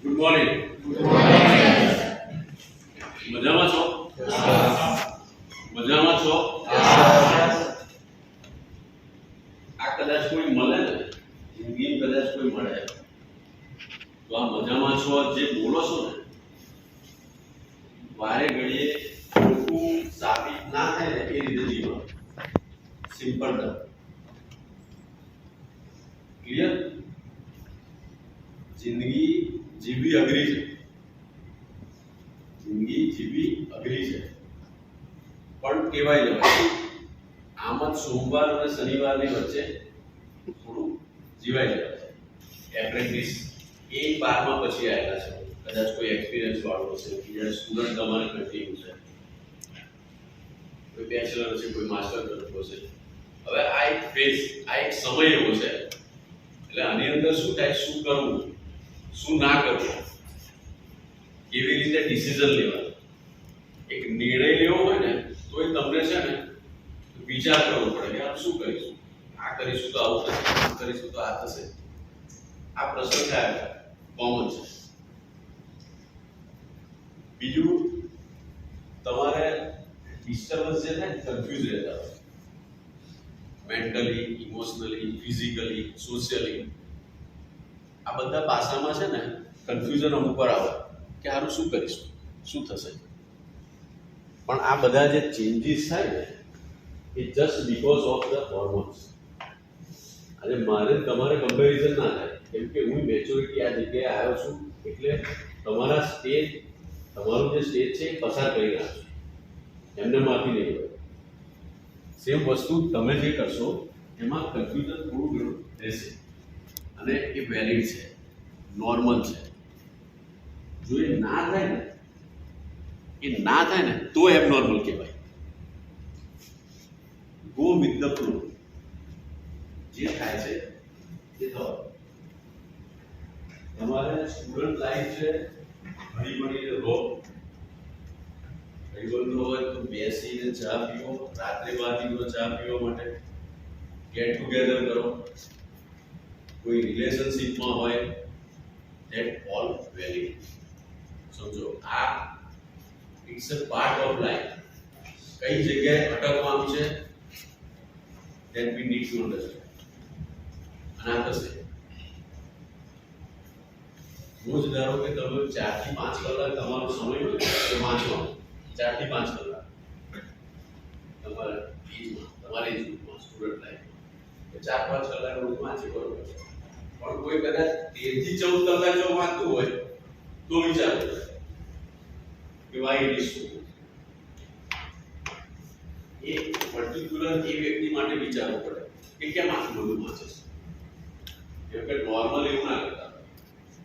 Good morning. મજામાં છો? મજામાં છો? આ કદાચ કોઈ મળે ને, જિંદગી કદાચ કોઈ મળે તો આ મજામાં છો જે બોલો છો ને, વારે ઘડીએ ખોટું સાબિત ના થાય ને એ રીતે જીવો. Simple done. ક્લિયર? જિંદગી જીવી અઘરી છે. જિંદગી જીવી અઘરી છે, પણ કહેવાય જવાય આમ જ સોમવાર અને શનિવારની વચ્ચે થોડું જીવાય જવાય. એપ્રેન્ટિસ એ 12મા પછી આવેલા છે, કદાચ કોઈ એક્સપિરિયન્સ વાળો હશે, બીજા સ્ટુડન્ટ તમારે કન્ટિન્યુ છે, કોઈ બેચલર છે, કોઈ માસ્ટર કરતો હશે. હવે આ એક ફેઝ, આ એક સમય એવો છે, એટલે આની અંદર શું થાય, શું કરવું, શું ના કરવું, કેવી રીતે ડિસિઝન લેવા. એક નિર્ણય લેવો હોય ને તો એ તમને છે ને વિચાર કરવો પડે કે આપણે શું કરીશું, આ કરીશું તો આવું થશે, આમ કરીશું તો આ થશે. આ પ્રશ્ન થાય કોમન છે. બીજું, તમારે ડિસ્ટર્બન્સ જે થાય કન્ફ્યુઝ રહેતા હોય, મેન્ટલી, ઇમોશનલી, ફિઝિકલી, સોશિયલી. આ બધા પાસામાં છે ને કન્ફ્યુઝન અમુક વાર આવે કે સારું શું કરીશું, શું થશે. પણ આ બધા જે ચેન્જીસ થાય ને એ just because of the hormones. અને મારે તમારે કમ્પેરિઝન ના થાય, કેમ કે હું મેચ્યોરિટી આ જગ્યાએ આવ્યો છું એટલે તમારા સ્ટેજ, તમારું જે સ્ટેજ છે એ પસાર કરી રહ્યા છો, એમને માંથી નહીં હોય. સેમ વસ્તુ તમે જે કરશો એમાં કન્ફ્યુઝન થોડું ઘણું રહેશે, અને એ વેલિડ છે, નોર્મલ છે. જો એ ના થાય ને તો એબનોર્મલ કહેવાય. Go with the flow. જે થાય છે એ થવા. તમારે સ્ટુડન્ટ લાઈફ છે, ભણી ભણીને રહો. ભાઈબંધો હોય તો બેસીને ચા પીવો, રાત્રે બાજુનો ચા પીવા માટે ગેટ ટુગેધર કરો. કોઈ રિલેશનશિપમાં હોય, ધેટ ઓલ વેલિડ. સમજો આ it's a part of life. કઈ જગ્યાએ અટકવાનું છે that we need to understand. અને આ થશે. રોજ ધારો કે તમે 4 થી 5 કલાક તમારો સમય હોય તો વાંચવાનો, 4 થી 5 કલાક તમારા એજમાં સ્ટુડન્ટ લાઈફ 4-5 કલાક રોજ વાંચી બરોબર. પણ કોઈ કદાચ 13 થી 14 કલાક જો વાંચતું હોય તો વિચારો કે વાય ઇટ ઇઝ સો. એ પર્ટિક્યુલર એ વ્યક્તિ માટે વિચારવું પડે કે કેમ આટલું બધું વાંચે છે. કેમ કે નોર્મલ એવું ના કરતા,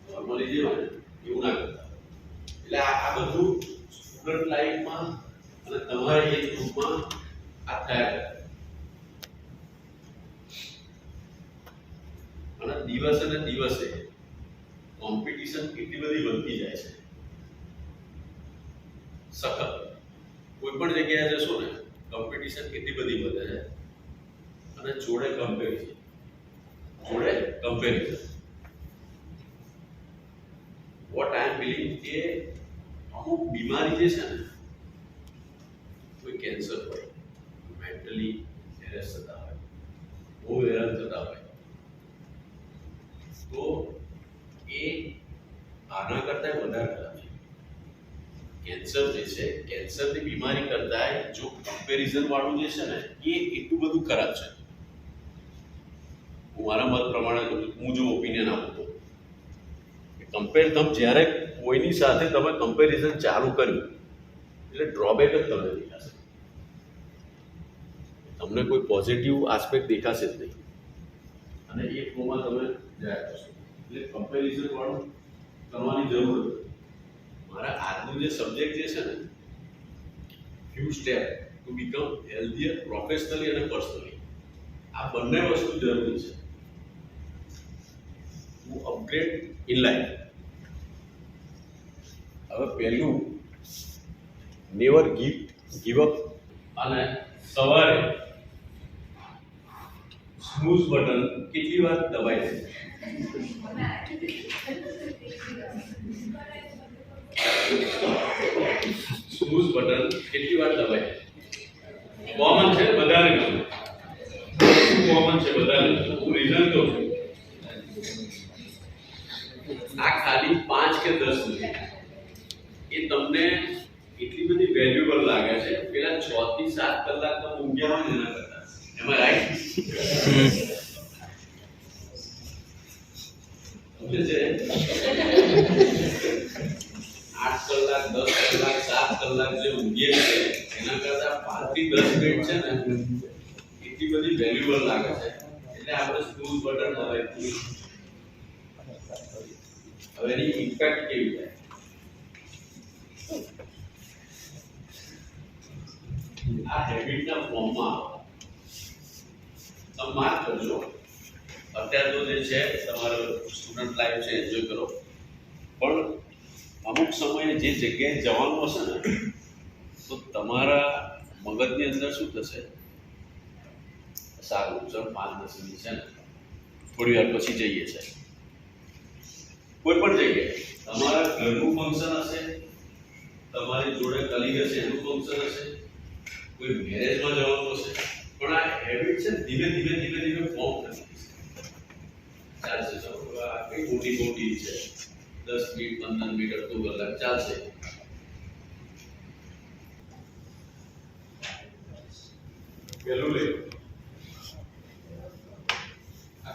નોર્મલી જે હોય એવું ના કરતા. એટલે આ બધું સ્ટુડન્ટ લાઈફમાં અને તમારા એજ ગ્રુપમાં આ થયા કરે. અને દિવસે ને દિવસે કોમ્પિટિશન એટલી બધી વધતી જાય છે, સખત. કોઈ પણ જગ્યાએ જશો ને કોમ્પિટિશન એટલી બધી વધે છે, અને જોડે comparison. What I am feeling કે અમુક બીમારી જે છે ને, કોઈ કેન્સર હોય, મેન્ટલી હેરેસ થતા હોય, બહુ હેરાન થતા હોય, તો એ આના કરતા વધારે ખરાબ છે. કેન્સર જે છે, કેન્સરની બીમારી કરતા જો કમ્પેરિઝન વાળું જે છે ને એ એટલું બધું ખરાબ છે. હું મારા મત પ્રમાણે હું જો ઓપિનિયન આપું તો તમે જ્યારે કોઈની સાથે તમે કમ્પેરિઝન ચાલુ કર્યું એટલે ડ્રોબેક જ તમને દેખાશે. તમને કોઈ પોઝિટિવ આસ્પેક્ટ દેખાશે જ નહીં, અને એ ફ્લોમાં તમે જાય કરશો. એટલે કમ્પેરિઝન વાળું કરવાની જરૂર નથી. મારા આજનું જે સબ્જેક્ટ જે છે ને, few step to become healthier professionally અને પર્સનલી, આ બંને વસ્તુ જરૂરી છે ટુ અપગ્રેડ ઇન લાઈફ. હવે પહેલું, નેવર ગીવ અપ. અને સવારે સ્નૂઝ બટન કેટલી વાર દબાય છે? સ્નૂઝ બટન કેટલી વાર દબાય? કોમન છે બધાને ગમે. કોમન છે બધાને. હું રીઝન કહું છું. આ ખાલી 5 કે 10 મિનિટ એ તમને એટલી બધી વેલ્યુએબલ લાગે છે પેલા 6 થી 7 કલાક તમે ઊંઘ્યા હોય ને એના કરતા. એમ રાઈટ? સમજે છે? 8 કલાક 10 કલાક 7 કલાક જે ઊંઘીએ છે એના કરતા 5 થી 10 મિનિટ છે ને એટલી બધી વેલ્યુએબલ લાગે છે એટલે આપણે સ્નૂઝ બટન દબાવી. હવે એની ઇમ્પેક્ટ કેવી થાય? આ હેબિટના ફોર્મમાં તમે માર્ક કરજો. અત્યારે તો જે છે તમારો સ્ટુડન્ટ લાઈફ છે એન્જોય કરો, પણ અમુક સમયે જે જગ્યાએ જવાનું હશે ને તો તમારા મગજની અંદર શું થશે? સારું ચલ 5-10 મિનિટ છે ને થોડી વાર પછી જઈએ છે. કોઈ પણ જગ્યાએ તમારા ઘરનું ફંક્શન હશે, તમારી જોડે કલીગ હશે એનું ફંક્શન હશે, કોઈ મેરેજમાં જવાનું હશે, પણ આ હેબિટ છે ધીમે ધીમે ફોર્મ થતી ચાલશે. આ કઈ મોટી છે 10 મિનિટ 15 મિનિટ અડધો કલાક ચાલશે. પેલું લે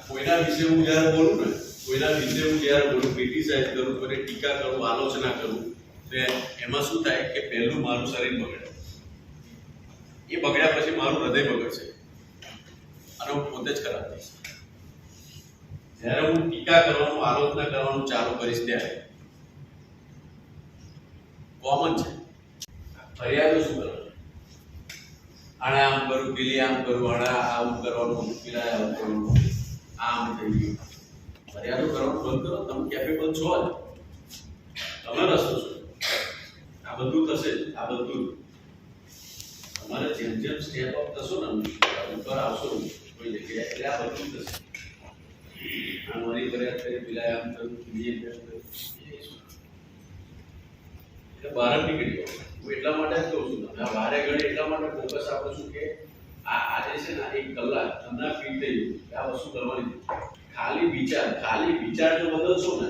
કોઈના વિશે હું જ્યારે બોલું ને ક્રિટિસાઇઝ કરું, કોઈને ટીકા કરું, આલોચના કરું તો એમાં શું થાય કે પહેલું મારું શરીર બગડે. એ બગડ્યા પછી મારું હૃદય બગડશે અને હું પોતે જ ખરાબ થઈશ. જ્યારે હું ટીકા કરવાનું આલોચના કરવાનું ચાલુ કરીશ ત્યારે કોમન છે ફરિયાદો શું કરવાનું? આને આમ કરું, પેલી આમ કરું, આને આવું કરવાનું, પેલા આવું કરવાનું, આમ થઈ ગયું. ફરિયાદો કરવાનું બંધ કરો. તમે કેપેબલ છો જ, તમે રસ્તો છો. આ બધું થશે જ. આ બધું તમારે જેમ સ્ટેપ અપ થશો ને ઉપર આવશો કોઈ જગ્યાએ એટલે આ બધું થશે. આ મારી ફરિયાદ કરી, પેલા આમ કર્યું, એટલે બહાર જ નીકળી જાઓ. હું એટલા માટે જ કહું છું તમે આ બારે ગળે એટલા માટે ફોકસ આપું છું કે આજે છે ને 1 કલાક તમને ફીલ થઈ ગયું આ વસ્તુ કરવાની. ખાલી વિચાર જો બદલશો ને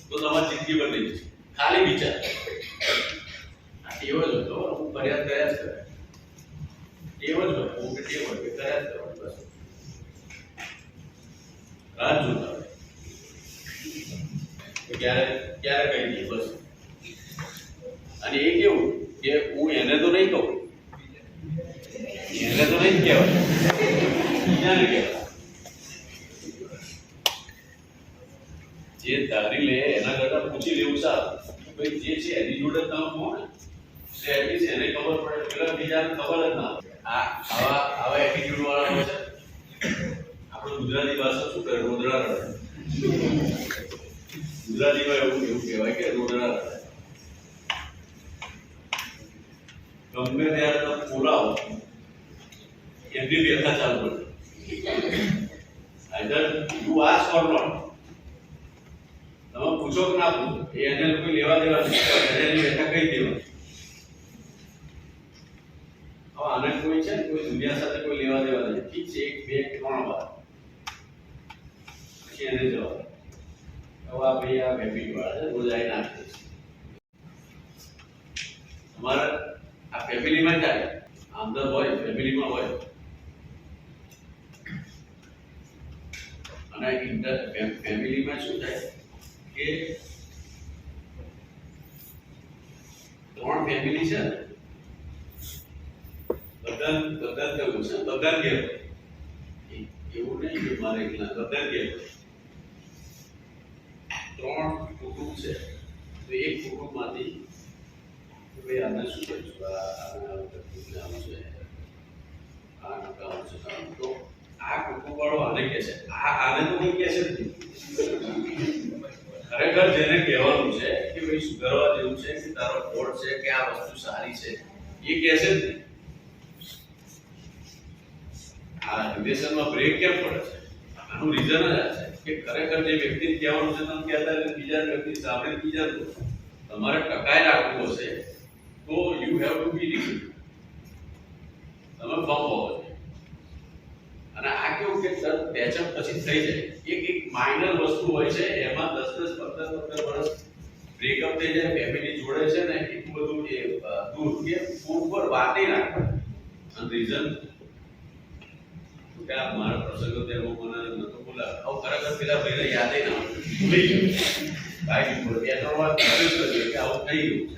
તો તમારી જિંદગી બદલી જશે. ખાલી વિચાર એવો જ હતો. હું ફરિયાદ કર્યા જ કરે એવો જ હોય. હું ટેવ હોય કે કર્યા જ કરવાનું બસ. રાત જોતા હોય ક્યારે કહી દઈએ બસ. અને એ કેવું કે હું એને તો નહીં કહું, એને તો નહીં કહેવાય, બીજાને કહેવાય. જે ધારી લે એના કરતા પૂછી લેવું સારું. ભાઈ જે છે એની જોડે તમે કહો ને તો એટલીસ્ટ એને ખબર પડે, પેલા બીજાને ખબર જ ના પડે. આવા એટીટ્યુડ વાળા હોય છે. આપણે ગુજરાતી ભાષા શું કરે? રોદડા રડે. ગુજરાતીમાં એવું કહેવાય કે રોદડા રડે. ગમે ત્યારે તમે બોલાવો એમની વ્યથા ચાલુ કરે. Either you ask or not. તમે પૂછો કે ના પૂછો એને કોઈ લેવા દેવા નથી. એની વ્યથા કહી દેવાની. હવે આને કોઈ છે કોઈ દુનિયા સાથે કોઈ લેવા દેવા નથી. ઠીક છે 1 2 3 વાર પછી એને જવાબ હવે આ ભાઈ આ હેબિટ વાળા છે રોજ આવીને આપે છે. તમારા આ ફેમિલીમાં ચાલે, અંદર હોય ફેમિલીમાં હોય અને ફેમિલીમાં શું થાય કે 3 ફેમિલી છે ને બધા કેવું છે બધા કેવું એવું નહીં કે મારે એકલા બધા કેવું 3 કુટુંબ છે તો એક કુટુંબમાંથી ભાઈ આને શું કરીશું તો આ કુટુંબ વાળો આને કહે છે આને તો કોઈ કહે છે ખરેખર જેને કહેવાનું છે કે ભાઈ સુધારવા જેવું છે કે તારો ફોલ્ટ છે કે આ વસ્તુ સારી છે એ કહે છે જ નહીં. આ રિલેશનમાં બ્રેક કેમ પડે છે? આનું રીઝન જ આ છે કે ખરેખર જે વ્યક્તિને કહેવાનું છે તમે કહેતા હોય બીજા વ્યક્તિ સાંભળીને બીજાનું તમારે ટકાઈ રાખવું હશે તો you have to be reason. તમે ફોર્મ હોવો જોઈએ. અને આ કેવું કે પેચઅપ પછી થઈ જાય. એક માઇનર વસ્તુ હોય છે એમાં 10 15 વર્ષ બ્રેકઅપ થઈ જાય. ફેમિલી જોડે છે ને એટલું બધું એ દૂર કે ફોન પર વાતે ના કરે. અને રીઝન કે આ મારા પ્રસંગો તેમાં મને નતો બોલા આવું ખરેખર પેલા ભાઈને યાદ ના ભૂલી ગયો. કાંઈ નહીં બોલે. 2-3 વાર કે આવું થઈ ગયું છે.